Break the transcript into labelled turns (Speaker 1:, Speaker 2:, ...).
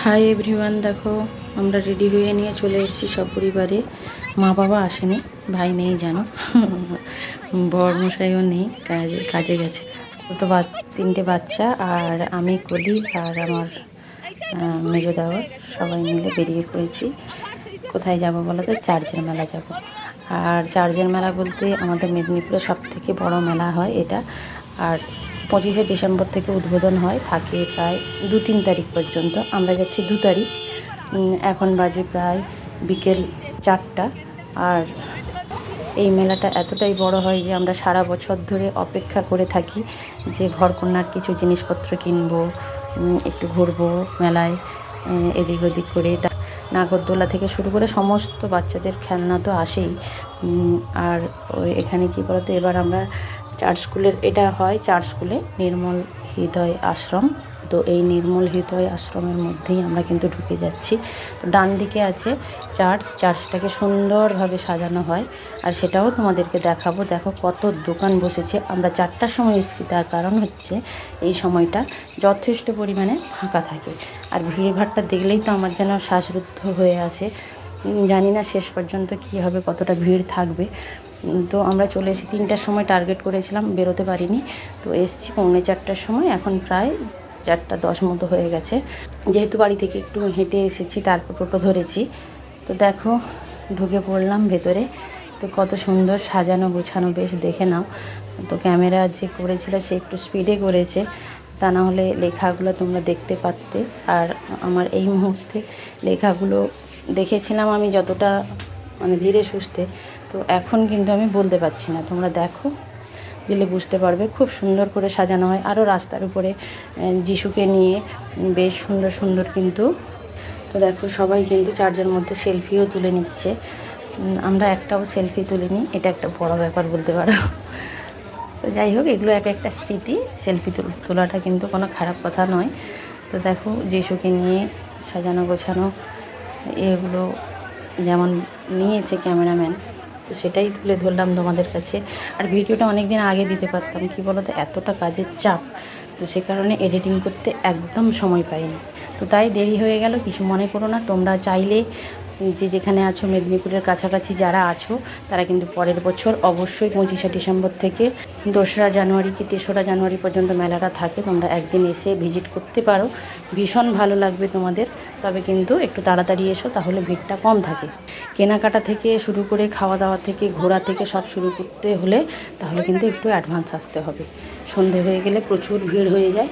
Speaker 1: Hi everyone, দেখো আমরা ready হয়ে নিয়ে চলে এসেছি সপরিবারে। মা বাবা আসেনি, ভাই নেই জানো, বর মশাইও নেই, কাজে গেছে। ছোটো তিনটে বাচ্চা আর আমি কলি আর আমার মেজো দেওয়া সবাই মিলে বেরিয়ে পড়েছি। কোথায় যাব বলো তো? চার্চের মেলা যাব। আর চার্চের মেলা বলতে আমাদের মেদিনীপুরে সবথেকে বড় মেলা হয় এটা। আর 25শে ডিসেম্বর থেকে উদ্বোধন হয়, থাকে প্রায় 2-3 তারিখ পর্যন্ত। আমরা যাচ্ছি 2 তারিখ। এখন বাজে প্রায় বিকেল 4টা। আর এই মেলাটা এতটাই বড় হয় যে আমরা সারা বছর ধরে অপেক্ষা করে থাকি যে ঘরকন্নার কিছু জিনিসপত্র কিনবো, একটু ঘুরবো মেলায়, এদিক ওদিক করে। নাগরদোলা থেকে শুরু করে সমস্ত বাচ্চাদের খেলনা তো আসেই। আর এখানে কী বলতো, এবার আমরা চার্চ স্কুলের, এটা হয় চার্চ স্কুলে নির্মল হৃদয় আশ্রম। তো এই নির্মল হৃদয় আশ্রমের মধ্যেই আমরা কিন্তু ঢুকে যাচ্ছি। তো ডান দিকে আছে চার্চটাকে সুন্দরভাবে সাজানো হয়, আর সেটাও তোমাদেরকে দেখাবো। দেখো কত দোকান বসেছে। আমরা 4টার সময় এসেছি, তার কারণ হচ্ছে এই সময়টা যথেষ্ট পরিমাণে ফাঁকা থাকে। আর ভিড়ভাড়টা দেখলেই তো আমার যেন শ্বাসরুদ্ধ হয়ে আসে। জানি না শেষ পর্যন্ত কী হবে, কতটা ভিড় থাকবে। তো আমরা চলে এসেছি 3টার সময়, টার্গেট করেছিলাম, বেরোতে পারিনি। তো এসেছি 4:45টার সময়, এখন প্রায় 4:10 মতো হয়ে গেছে। যেহেতু বাড়ি থেকে একটু হেঁটে এসেছি, তারপর টোটো ধরেছি। তো দেখো ঢুকে পড়লাম ভেতরে। তো কত সুন্দর সাজানো গোছানো, বেশ দেখে নাও। তো ক্যামেরা যে করেছিল সে একটু স্পিডে করেছে, তা না হলে লেখাগুলো তোমরা দেখতে পারতে। আর আমার এই মুহূর্তে লেখাগুলো দেখেছিলাম আমি যতটা মানে ধীরে সুস্থে, তো এখন কিন্তু আমি বলতে পারছি না। তোমরা দেখো, দিলে বুঝতে পারবে। খুব সুন্দর করে সাজানো হয়। আরও রাস্তার উপরে যিশুকে নিয়ে বেশ সুন্দর সুন্দর কিন্তু। তো দেখো সবাই কিন্তু চার্চের মধ্যে সেলফিও তুলে নিচ্ছে। আমরা একটাও সেলফি তুলিনি, এটা একটা বড় ব্যাপার বলতে পারো। তো যাই হোক, এগুলো এক একটা স্মৃতি। সেলফি তোলাটা কিন্তু কোনো খারাপ কথা নয়। তো দেখো যিশুকে নিয়ে সাজানো গোছানো এগুলো যেমন নিয়েছে ক্যামেরাম্যান, তো সেটাই তুলে ধরলাম তোমাদের কাছে। আর ভিডিওটা অনেক দিন আগে দিতে পারতাম, কি বলো তো, এতটা কাজের চাপ, তো সে কারণে এডিটিং করতে একদম সময় পাইনি। তো তাই দেরি হয়ে গেল, কিছু মনে করো না। তোমরা চাইলে যে যেখানে আছো, মেদিনীপুরের কাছাকাছি যারা আছো, তারা কিন্তু পরের বছর অবশ্যই 25শে ডিসেম্বর থেকে 2রা জানুয়ারি কি 3রা জানুয়ারি পর্যন্ত মেলাটা থাকে। তোমরা একদিন এসে ভিজিট করতে পারো, ভীষণ ভালো লাগবে তোমাদের। তবে কিন্তু একটু তাড়াতাড়ি এসো, তাহলে ভিড়টা কম থাকে। কেনাকাটা থেকে শুরু করে খাওয়া দাওয়া থেকে ঘোরা থেকে সব শুরু করতে হলে তাহলে কিন্তু একটু অ্যাডভান্স আসতে হবে। সন্ধে হয়ে গেলে প্রচুর ভিড় হয়ে যায়।